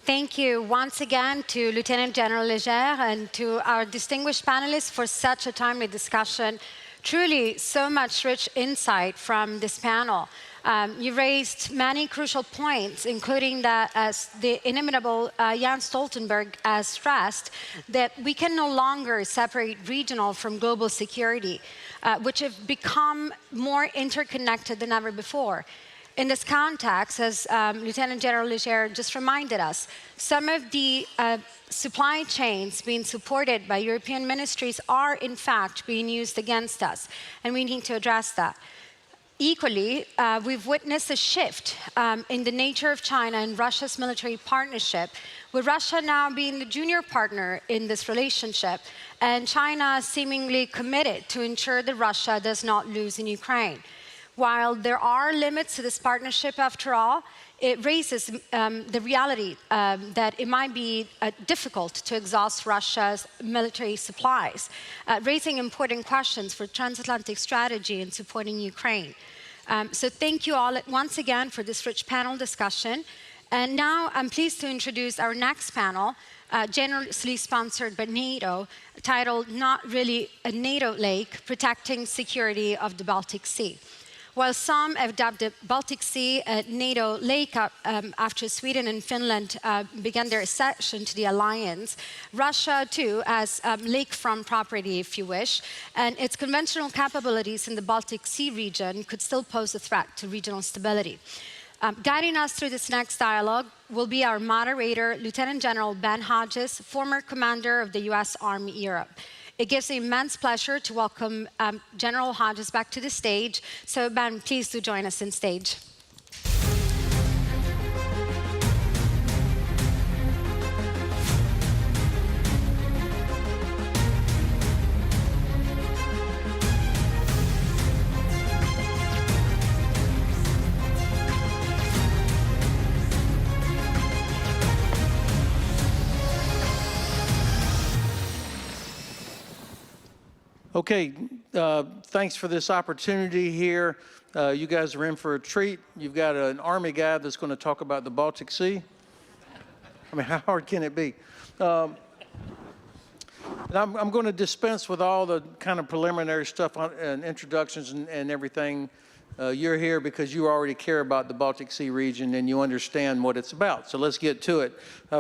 Thank you once again to Lieutenant General Leger and to our distinguished panelists for such a timely discussion. Truly, so much rich insight from this panel. You raised many crucial points, including that, as the inimitable Jens Stoltenberg has stressed, that we can no longer separate regional from global security, which have become more interconnected than ever before. In this context, as Lieutenant General Leger just reminded us, some of the supply chains being supported by European ministries are in fact being used against us, and we need to address that. Equally, we've witnessed a shift in the nature of China and Russia's military partnership, with Russia now being the junior partner in this relationship, and China seemingly committed to ensure that Russia does not lose in Ukraine. While there are limits to this partnership, after all, it raises the reality that it might be difficult to exhaust Russia's military supplies, raising important questions for transatlantic strategy in supporting Ukraine. So thank you all once again for this rich panel discussion. And now I'm pleased to introduce our next panel, generously sponsored by NATO, titled Not Really a NATO Lake, Protecting Security of the Baltic Sea. While some have dubbed the Baltic Sea a NATO lake after Sweden and Finland began their accession to the alliance, Russia too has lakefront property, if you wish, and its conventional capabilities in the Baltic Sea region could still pose a threat to regional stability. Guiding us through this next dialogue will be our moderator, Lieutenant General Ben Hodges, former commander of the U.S. Army Europe. It gives me immense pleasure to welcome General Hodges back to the stage. So Ben, please do join us on stage. Okay, thanks for this opportunity here. You guys are in for a treat. You've got an Army guy that's going to talk about the Baltic Sea. I mean, how hard can it be? I'm going to dispense with all the kind of preliminary stuff and introductions and everything. You're here because you already care about the Baltic Sea region and you understand what it's about. So let's get to it.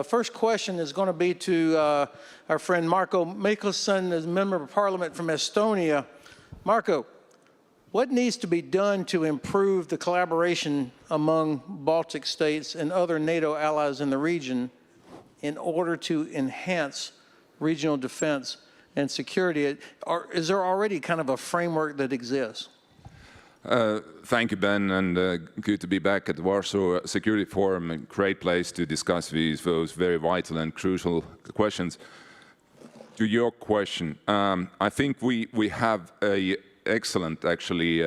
First question is going to be to our friend Marko Mihkelson, as Member of Parliament from Estonia. Marko, what needs to be done to improve the collaboration among Baltic states and other NATO allies in the region in order to enhance regional defense and security? Is there already kind of a framework that exists? Thank you, Ben, and good to be back at the Warsaw Security Forum. A great place to discuss those very vital and crucial questions. To your question, I think we have an excellent, actually,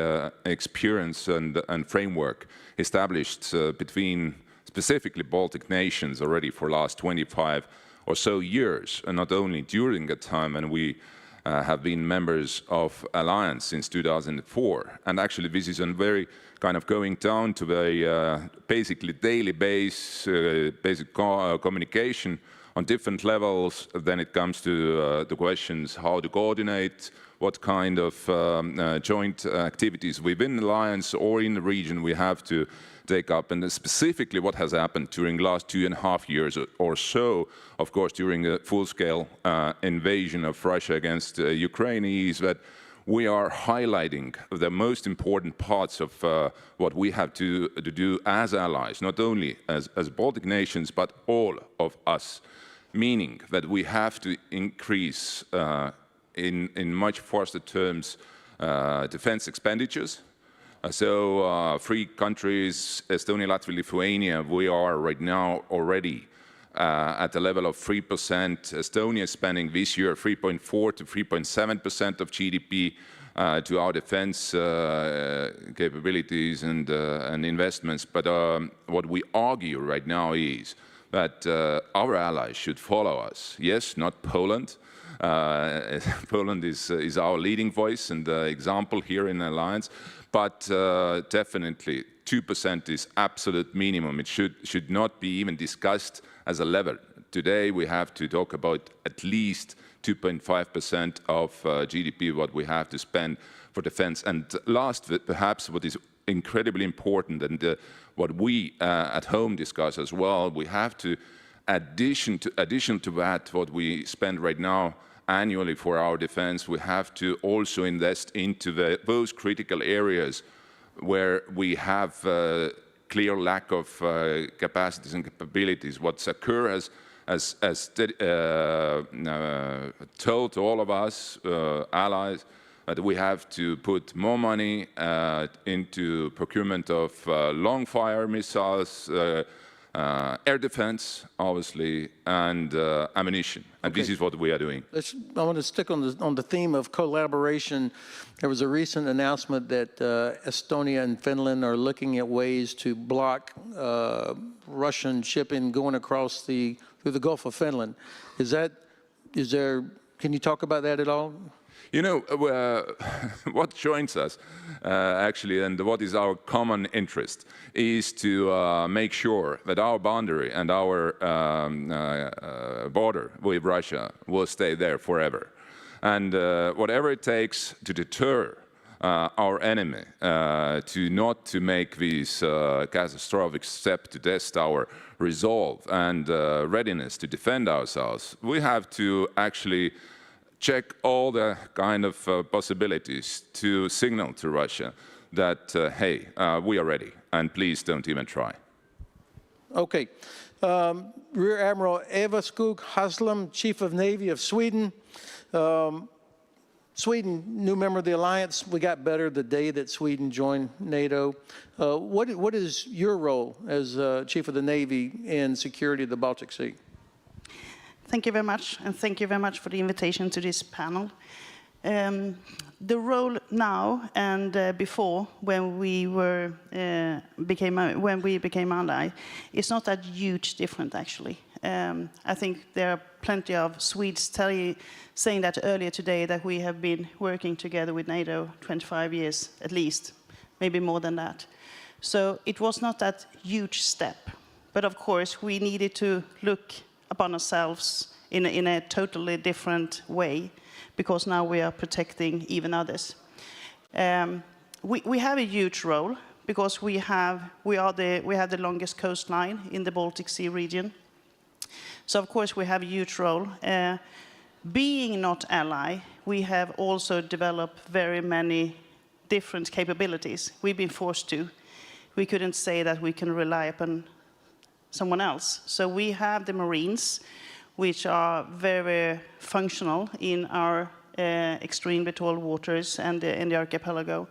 experience and framework established between specifically Baltic nations already for the last 25 or so years, and not only during that time, and we have been members of alliance since 2004, and actually this is a very kind of going down to the basically daily basic communication on different levels. Then it comes to the questions how to coordinate, what kind of joint activities within the alliance or in the region we have to take up, and specifically what has happened during the last 2.5 years or so, of course, during the full-scale invasion of Russia against Ukraine, is that we are highlighting the most important parts of what we have to do as allies, not only as Baltic nations, but all of us, meaning that we have to increase in much faster terms defense expenditures. So 3 countries, Estonia, Latvia, Lithuania, we are right now already at the level of 3%. Estonia is spending this year 3.4 to 3.7% of GDP to our defense capabilities and investments. But what we argue right now is that our allies should follow us. Yes, not Poland. Poland is our leading voice and example here in the alliance. But definitely 2% is absolute minimum. It should not be even discussed as a level. Today we have to talk about at least 2.5% of GDP what we have to spend for defense. And last, perhaps what is incredibly important and what we at home discuss as well, we have to, addition to that, what we spend right now annually for our defense, we have to also invest into those critical areas where we have clear lack of capacities and capabilities. What's occur as told to all of us, allies, that we have to put more money into procurement of long-fire missiles, air defense, obviously, and ammunition. And this is what we are doing. I want to stick on the theme of collaboration. There was a recent announcement that Estonia and Finland are looking at ways to block Russian shipping going across through the Gulf of Finland. Can you talk about that at all? You know, what joins us, actually, and what is our common interest, is to make sure that our boundary and our border with Russia will stay there forever. And whatever it takes to deter our enemy not to make these catastrophic steps to test our resolve and readiness to defend ourselves, we have to actually check all the kind of possibilities to signal to Russia that, hey, we are ready, and please don't even try. Okay. Rear Admiral Eva Skoog Haslum, Chief of Navy of Sweden. Sweden, new member of the alliance. We got better the day that Sweden joined NATO. What is your role as Chief of the Navy in security of the Baltic Sea? Thank you very much, and thank you very much for the invitation to this panel. The role now and before, when we became ally, is not that huge different actually. I think there are plenty of Swedes saying that earlier today, that we have been working together with NATO 25 years at least, maybe more than that. So it was not that huge step, but of course we needed to look upon ourselves in a totally different way, because now we are protecting even others. We have a huge role because we have the longest coastline in the Baltic Sea region. So of course we have a huge role. Being not ally, we have also developed very many different capabilities. We've been forced to. We couldn't say that we can rely upon someone else. So we have the Marines, which are very functional in our extremely tall waters and in the archipelago.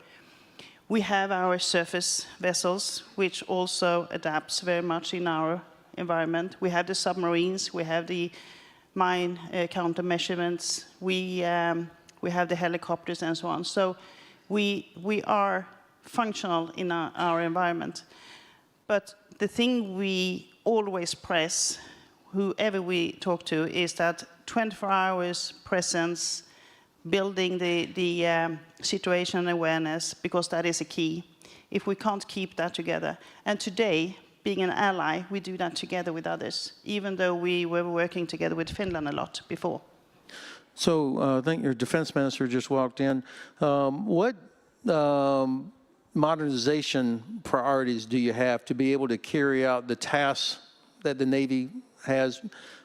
We have our surface vessels, which also adapts very much in our environment. We have the submarines, we have the mine countermeasurements, we have the helicopters and so on. So we are functional in our environment. But the thing we always press, whoever we talk to, is that 24 hours presence, building the situation awareness, because that is a key. If we can't keep that together, and today, being an ally, we do that together with others, even though we were working together with Finland a lot before. So I think your defense minister just walked in. What modernization priorities do you have to be able to carry out the tasks that the Navy has,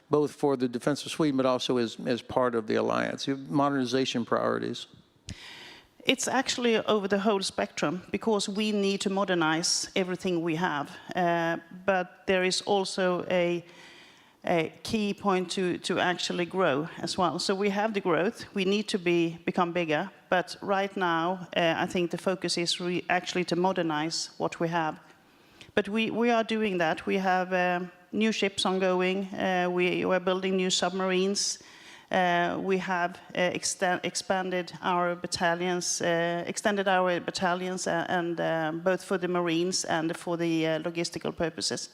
both for the defense of Sweden, but also as part of the alliance? Modernization priorities. It's actually over the whole spectrum, because we need to modernize everything we have. But there is also a key point to actually grow as well. So we have the growth. We need to become bigger. But right now, I think the focus is actually to modernize what we have. But we are doing that. We have new ships ongoing. We are building new submarines. We have expanded our battalions, and both for the Marines and for the logistical purposes.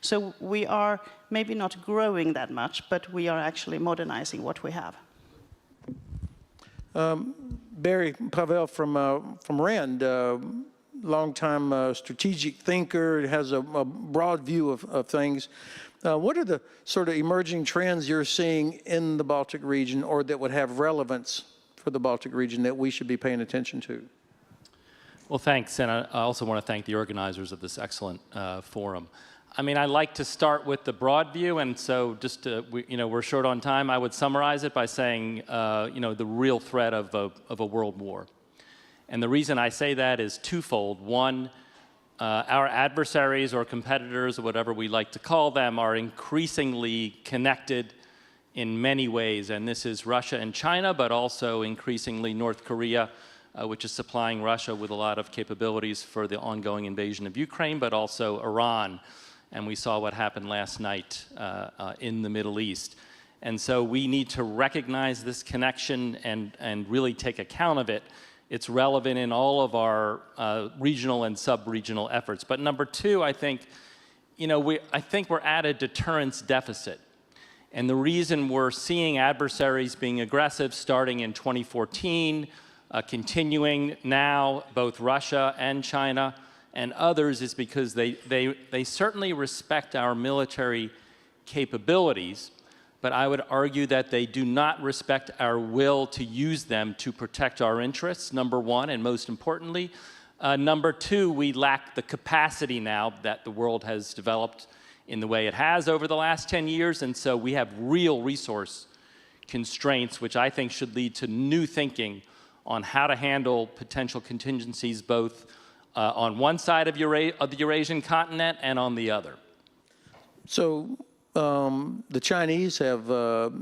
So we are maybe not growing that much, but we are actually modernizing what we have. Barry, Pavel from RAND, long-time strategic thinker, has a broad view of things. What are the sort of emerging trends you're seeing in the Baltic region or that would have relevance for the Baltic region that we should be paying attention to? Well, thanks, and I also want to thank the organizers of this excellent forum. I mean, I like to start with the broad view, and so just we're short on time. I would summarize it by saying, the real threat of a world war. And the reason I say that is twofold. One, our adversaries or competitors, or whatever we like to call them, are increasingly connected in many ways, and this is Russia and China, but also increasingly North Korea, which is supplying Russia with a lot of capabilities for the ongoing invasion of Ukraine, but also Iran. And we saw what happened last night in the Middle East. And so we need to recognize this connection and really take account of it. It's relevant in all of our regional and sub-regional efforts. But number two, I think, I think we're at a deterrence deficit. And the reason we're seeing adversaries being aggressive starting in 2014, continuing now, both Russia and China and others, is because they certainly respect our military capabilities, but I would argue that they do not respect our will to use them to protect our interests, number one, and most importantly. Number two, we lack the capacity now that the world has developed in the way it has over the last 10 years, and so we have real resource constraints, which I think should lead to new thinking on how to handle potential contingencies both on one side of the Eurasian continent and on the other. So the Chinese have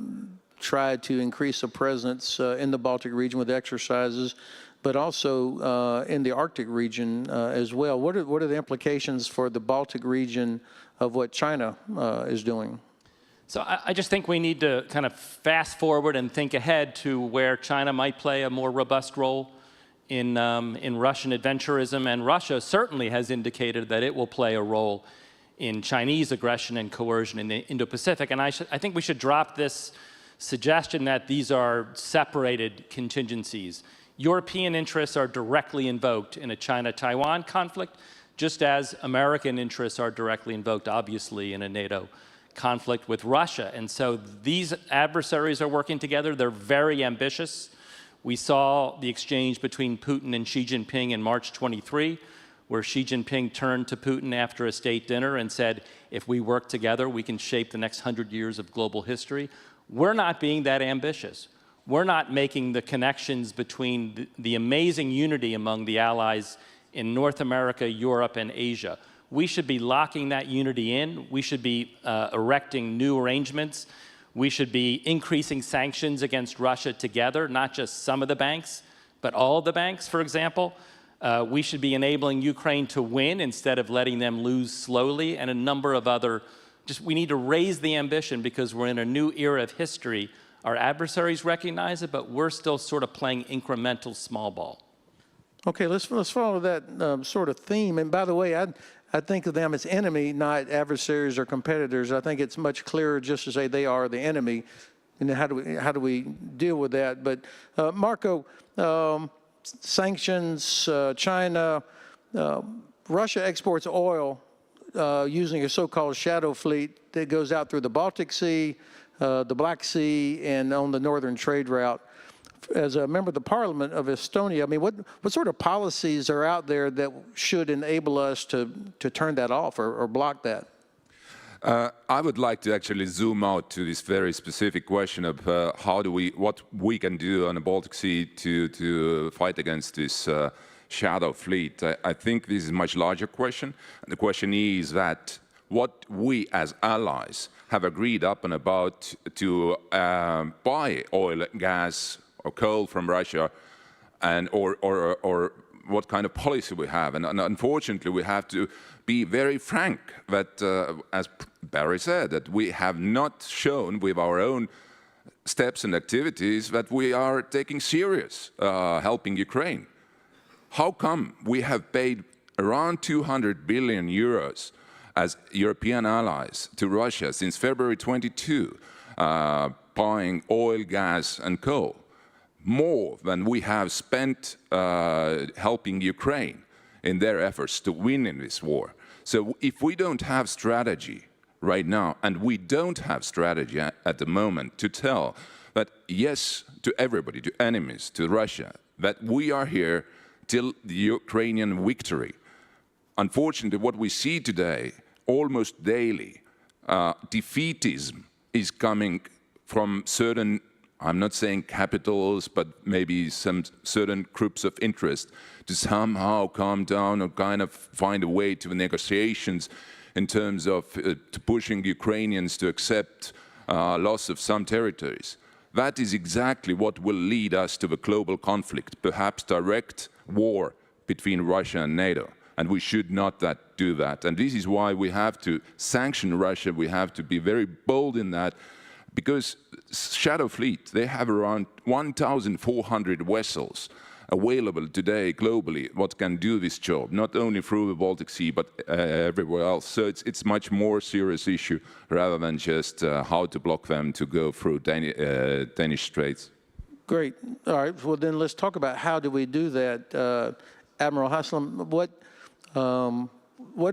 tried to increase a presence in the Baltic region with exercises, but also in the Arctic region as well. What are the implications for the Baltic region of what China is doing? So I just think we need to kind of fast forward and think ahead to where China might play a more robust role in Russian adventurism, and Russia certainly has indicated that it will play a role in Chinese aggression and coercion in the Indo-Pacific. And I think we should drop this suggestion that these are separated contingencies. European interests are directly invoked in a China-Taiwan conflict, just as American interests are directly invoked, obviously, in a NATO conflict with Russia. And so these adversaries are working together. They're very ambitious. We saw the exchange between Putin and Xi Jinping in March 23, where Xi Jinping turned to Putin after a state dinner and said, if we work together, we can shape the next 100 years of global history. We're not being that ambitious. We're not making the connections between the amazing unity among the allies in North America, Europe, and Asia. We should be locking that unity in. We should be erecting new arrangements. We should be increasing sanctions against Russia together, not just some of the banks, but all of the banks, for example. We should be enabling Ukraine to win instead of letting them lose slowly, and a number of other, we need to raise the ambition because we're in a new era of history. Our adversaries recognize it, but we're still sort of playing incremental small ball. Okay, let's follow that sort of theme. And by the way, I think of them as enemy, not adversaries or competitors. I think it's much clearer just to say they are the enemy. And how do we deal with that? But Marko, sanctions, China, Russia exports oil using a so-called shadow fleet that goes out through the Baltic Sea, the Black Sea, and on the northern trade route. As a member of the Parliament of Estonia, I mean, what sort of policies are out there that should enable us to turn that off or block that? I would like to actually zoom out to this very specific question of what we can do on the Baltic Sea to fight against this shadow fleet. I think this is a much larger question. And the question is that what we as allies have agreed up and about to buy oil, gas, or coal from Russia, and or what kind of policy we have. And unfortunately, we have to be very frank that, as Barry said, that we have not shown with our own steps and activities that we are taking serious helping Ukraine. How come we have paid around 200 billion euros as European allies to Russia since February 22, buying oil, gas, and coal? More than we have spent helping Ukraine in their efforts to win in this war. So if we don't have strategy right now, and we don't have strategy at the moment to tell that yes to everybody, to enemies, to Russia, that we are here till the Ukrainian victory. Unfortunately, what we see today, almost daily, defeatism is coming from certain, I'm not saying capitals, but maybe some certain groups of interest to somehow calm down or kind of find a way to negotiations in terms of pushing Ukrainians to accept loss of some territories. That is exactly what will lead us to the global conflict, perhaps direct war between Russia and NATO. And we should not do that. And this is why we have to sanction Russia. We have to be very bold in that, because Shadow Fleet, they have around 1,400 vessels available today globally what can do this job, not only through the Baltic Sea, but everywhere else. So it's much more serious issue rather than just how to block them to go through Danish Straits. Great. All right. Well, then let's talk about how do we do that. Admiral Haslum, what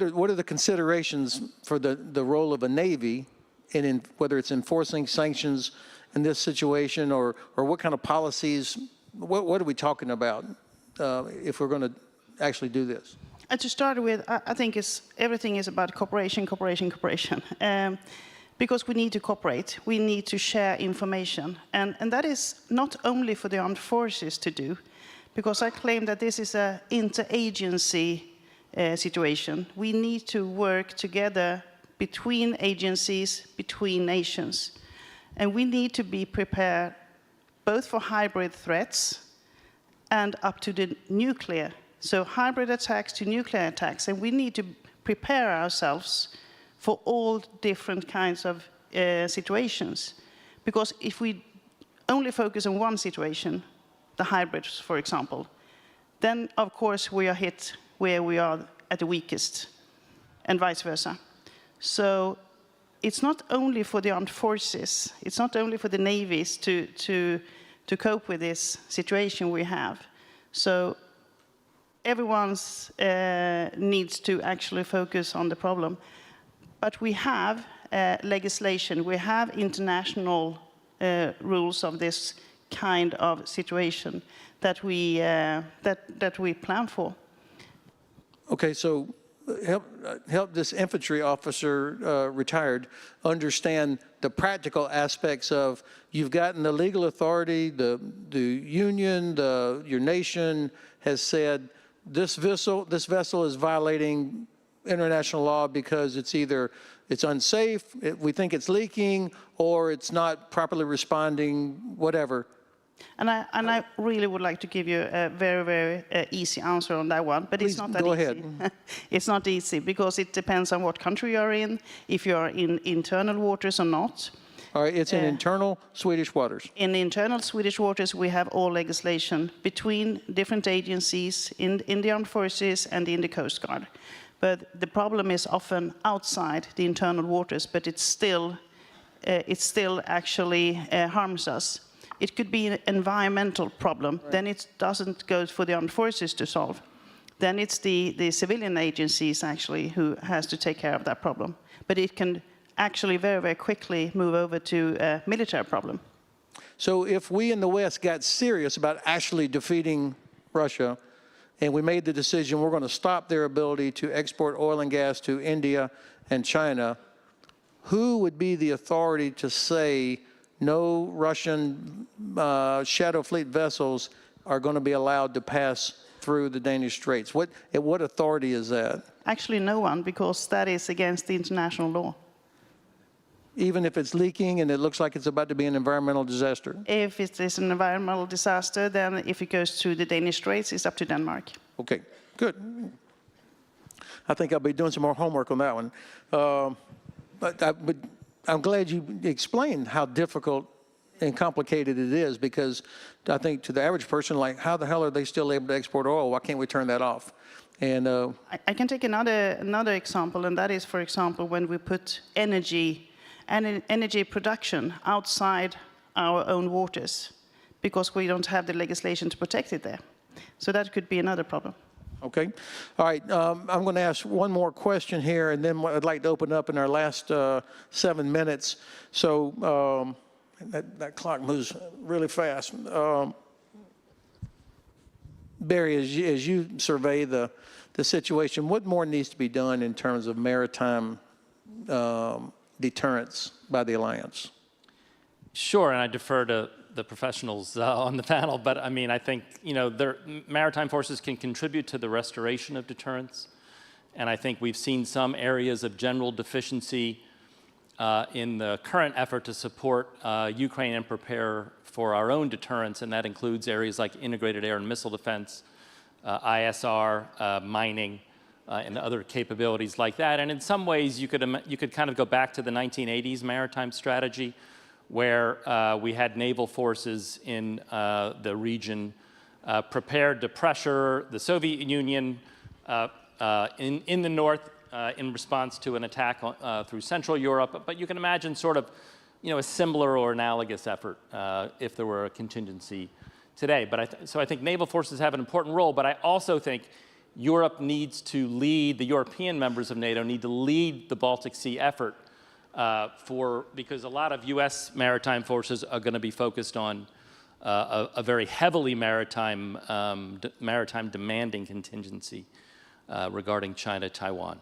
are the considerations for the role of a Navy in whether it's enforcing sanctions in this situation, or what kind of policies? What are we talking about if we're going to actually do this? To start with, I think everything is about cooperation. Because we need to cooperate, we need to share information. And that is not only for the armed forces to do, because I claim that this is an interagency situation. We need to work together between agencies, between nations. And we need to be prepared both for hybrid threats and up to the nuclear. So hybrid attacks to nuclear attacks. And we need to prepare ourselves for all different kinds of situations. Because if we only focus on one situation, the hybrids, for example, then of course we are hit where we are at the weakest, and vice versa. So it's not only for the armed forces, it's not only for the navies to cope with this situation we have. So everyone needs to actually focus on the problem. But we have legislation, we have international rules of this kind of situation that we plan for. Okay, so help this infantry officer, retired, understand the practical aspects of, you've gotten the legal authority, the union, your nation has said this vessel is violating international law because it's unsafe, we think it's leaking, or it's not properly responding, whatever. And I really would like to give you a very, very easy answer on that one, but Please, it's not that go easy. ahead. It's not easy because it depends on what country you're in, if you're in internal waters or not. All right, it's in internal Swedish waters. In internal Swedish waters, we have all legislation between different agencies in the armed forces and in the Coast Guard. But the problem is often outside the internal waters, but it still actually harms us. It could be an environmental problem. Right. Then it doesn't go for the armed forces to solve. Then it's the civilian agencies actually who has to take care of that problem. But it can actually very, very quickly move over to a military problem. So if we in the West got serious about actually defeating Russia, and we made the decision we're going to stop their ability to export oil and gas to India and China, who would be the authority to say no Russian Shadow Fleet vessels are going to be allowed to pass through the Danish Straits? What authority is that? Actually, no one, because that is against the international law. Even if it's leaking and it looks like it's about to be an environmental disaster? If it is an environmental disaster, then if it goes through the Danish Straits, it's up to Denmark. Okay, good. I think I'll be doing some more homework on that one. But I'm glad you explained how difficult and complicated it is, because I think to the average person, like, how the hell are they still able to export oil? Why can't we turn that off? And I can take another example, and that is, for example, when we put energy production outside our own waters, because we don't have the legislation to protect it there. So that could be another problem. Okay. All right. I'm going to ask one more question here, and then I'd like to open up in our last 7 minutes. So that clock moves really fast. Barry, as you survey the situation, what more needs to be done in terms of maritime deterrence by the alliance? Sure, and I defer to the professionals on the panel, but I mean, I think, you know, maritime forces can contribute to the restoration of deterrence, and I think we've seen some areas of general deficiency in the current effort to support Ukraine and prepare for our own deterrence, and that includes areas like integrated air and missile defense, ISR, mining, and other capabilities like that. And in some ways, you could kind of go back to the 1980s maritime strategy, where we had naval forces in the region prepared to pressure the Soviet Union in the north in response to an attack through Central Europe. But you can imagine sort of, you know, a similar or analogous effort if there were a contingency today. But so I think naval forces have an important role, but I also think Europe needs to lead, the European members of NATO need to lead the Baltic Sea effort because a lot of U.S. maritime forces are going to be focused on a very heavily maritime demanding contingency regarding China, Taiwan.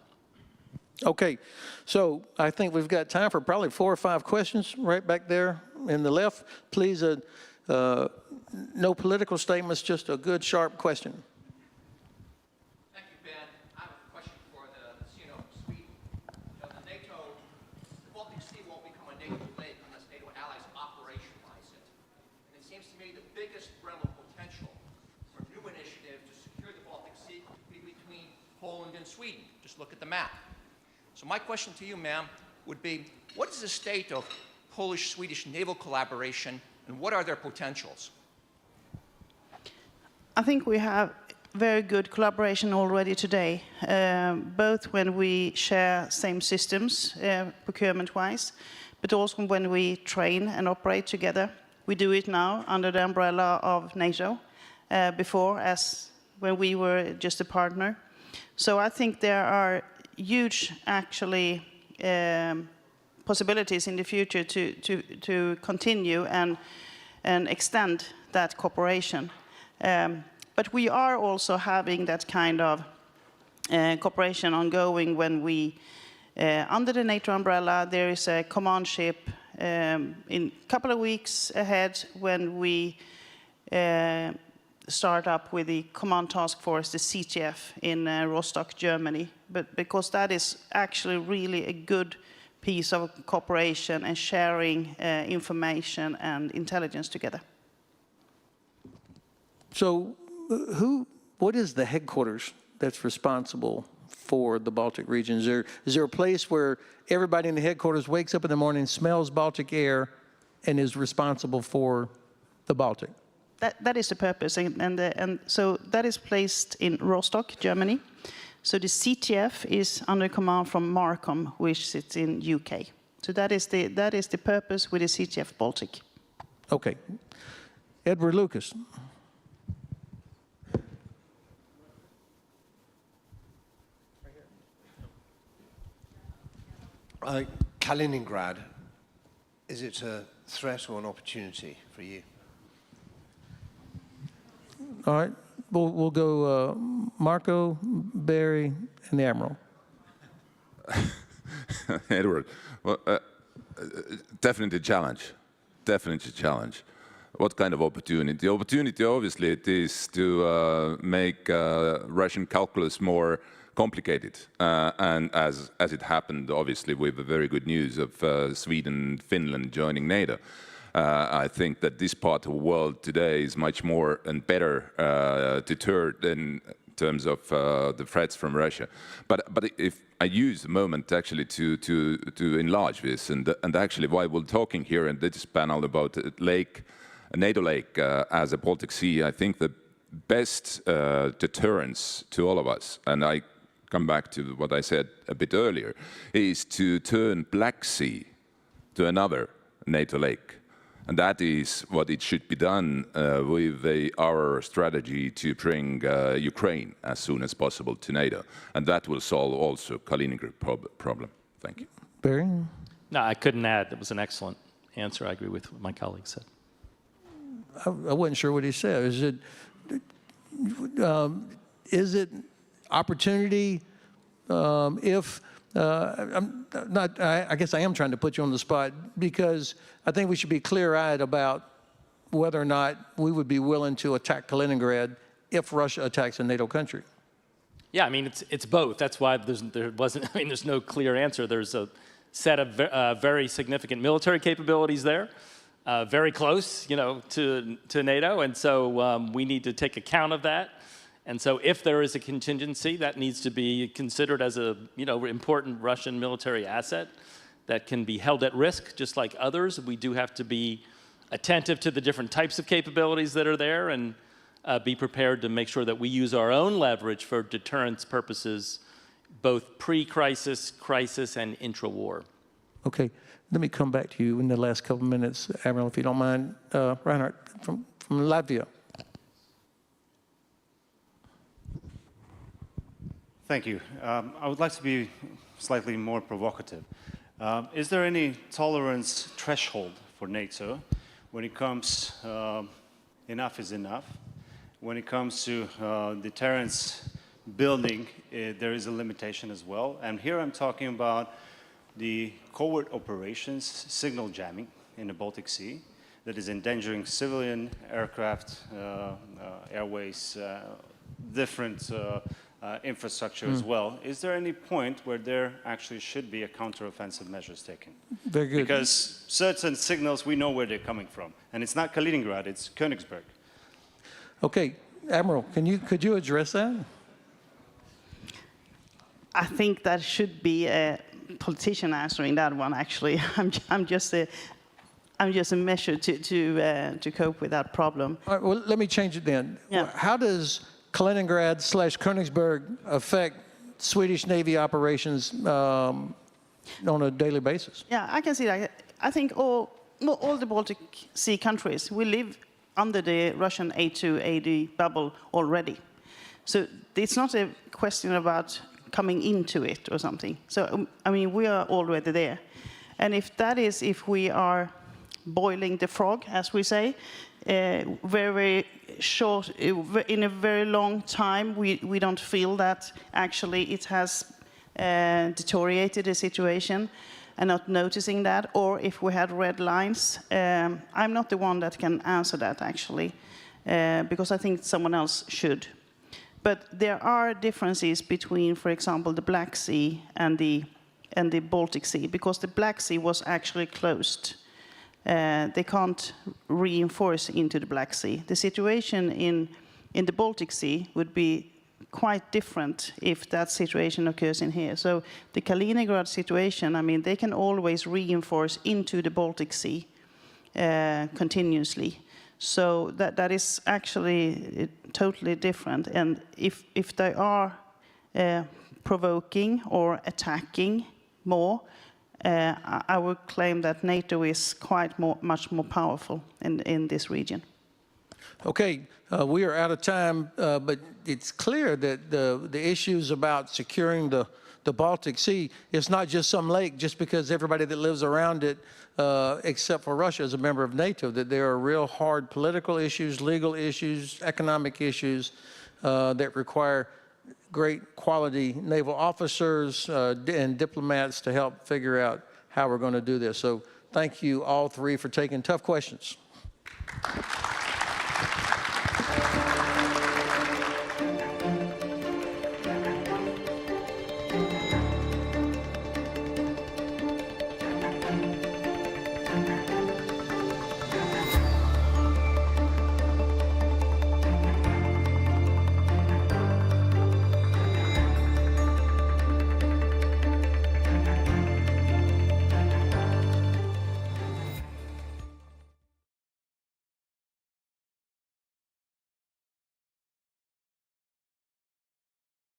Okay, so I think we've got time for probably 4 or 5 questions right back there in the left. Please, no political statements, just a good, sharp question. Sweden. Just look at the map. So my question to you, ma'am, would be, what is the state of Polish-Swedish naval collaboration, and what are their potentials? I think we have very good collaboration already today, both when we share same systems, procurement-wise, but also when we train and operate together. We do it now under the umbrella of NATO, before as when we were just a partner. So I think there are huge, actually, possibilities in the future to continue and extend that cooperation. But we are also having that kind of cooperation ongoing when we, under the NATO umbrella, there is a command ship in a couple of weeks ahead when we start up with the command task force, the CTF, in Rostock, Germany, but because that is actually really a good piece of cooperation and sharing information and intelligence together. So what is the headquarters that's responsible for the Baltic region? Is there a place where everybody in the headquarters wakes up in the morning, smells Baltic air, and is responsible for the Baltic? That is the purpose, and so that is placed in Rostock, Germany. So the CTF is under command from Marko, which sits in UK. So that is the purpose with the CTF Baltic. Okay, Edward Lucas. Kaliningrad, is it a threat or an opportunity for you? All right, we'll go Marko, Barry, and the Admiral. Edward, well, definitely a challenge. Definitely a challenge. What kind of opportunity? The opportunity, obviously, it is to make Russian calculus more complicated, and as it happened, obviously, with the very good news of Sweden, Finland joining NATO. I think that this part of the world today is much more and better deterred in terms of the threats from Russia. But if I use the moment actually to enlarge this, and actually why we're talking here in this panel about a NATO lake as a Baltic Sea, I think the best deterrence to all of us, and I come back to what I said a bit earlier, is to turn Black Sea to another NATO lake. And that is what it should be done with our strategy to bring Ukraine as soon as possible to NATO. And that will solve also Kaliningrad problem. Thank you. Barry? No, I couldn't add. That was an excellent answer. I agree with what my colleague said. I wasn't sure what he said. Is it opportunity if I'm not? I guess I am trying to put you on the spot because I think we should be clear-eyed about whether or not we would be willing to attack Kaliningrad if Russia attacks a NATO country. Yeah, I mean it's both. That's why there wasn't. I mean, there's no clear answer. There's a set of very significant military capabilities there. Very close, to NATO, and so we need to take account of that. And so, if there is a contingency, that needs to be considered as a, important Russian military asset that can be held at risk, just like others. We do have to be attentive to the different types of capabilities that are there, and be prepared to make sure that we use our own leverage for deterrence purposes, both pre-crisis, crisis, and intra-war. Okay. Let me come back to you in the last couple of minutes, Admiral, if you don't mind. Reinhard from Latvia. Thank you. I would like to be slightly more provocative. Is there any tolerance threshold for NATO when it comes enough is enough? When it comes to deterrence building, there is a limitation as well. And here I'm talking about the covert operations, signal jamming in the Baltic Sea that is endangering civilian aircraft, airways, different infrastructure as well. Is there any point where there actually should be a counteroffensive measures taken? Very good. Because certain signals, we know where they're coming from. And it's not Kaliningrad, it's Königsberg. Okay, Admiral, could you address that? I think that should be a politician answering that one. Actually, I'm just a measure to cope with that problem. All right, well, let me change it then. Yeah. How does Kaliningrad/Königsberg affect Swedish Navy operations on a daily basis? Yeah, I can see that. I think all the Baltic Sea countries, we live under the Russian A2, AD bubble already. So it's not a question about coming into it or something. So, I mean, we are already there. And if we are boiling the frog, as we say, very short, in a very long time, we don't feel that actually it has deteriorated the situation and not noticing that, or if we had red lines. I'm not the one that can answer that, actually, because I think someone else should. But there are differences between, for example, the Black Sea and the Baltic Sea, because the Black Sea was actually closed. They can't reinforce into the Black Sea. The situation in the Baltic Sea would be quite different if that situation occurs in here. So the Kaliningrad situation, I mean, they can always reinforce into the Baltic Sea continuously. So that is actually totally different. And if they are provoking or attacking more, I would claim that NATO is much more powerful in this region. Okay, we are out of time, but it's clear that the issues about securing the Baltic Sea, it's not just some lake just because everybody that lives around it, except for Russia, is a member of NATO, that there are real hard political issues, legal issues, economic issues that require great quality naval officers and diplomats to help figure out how we're going to do this. So thank you all three for taking tough questions.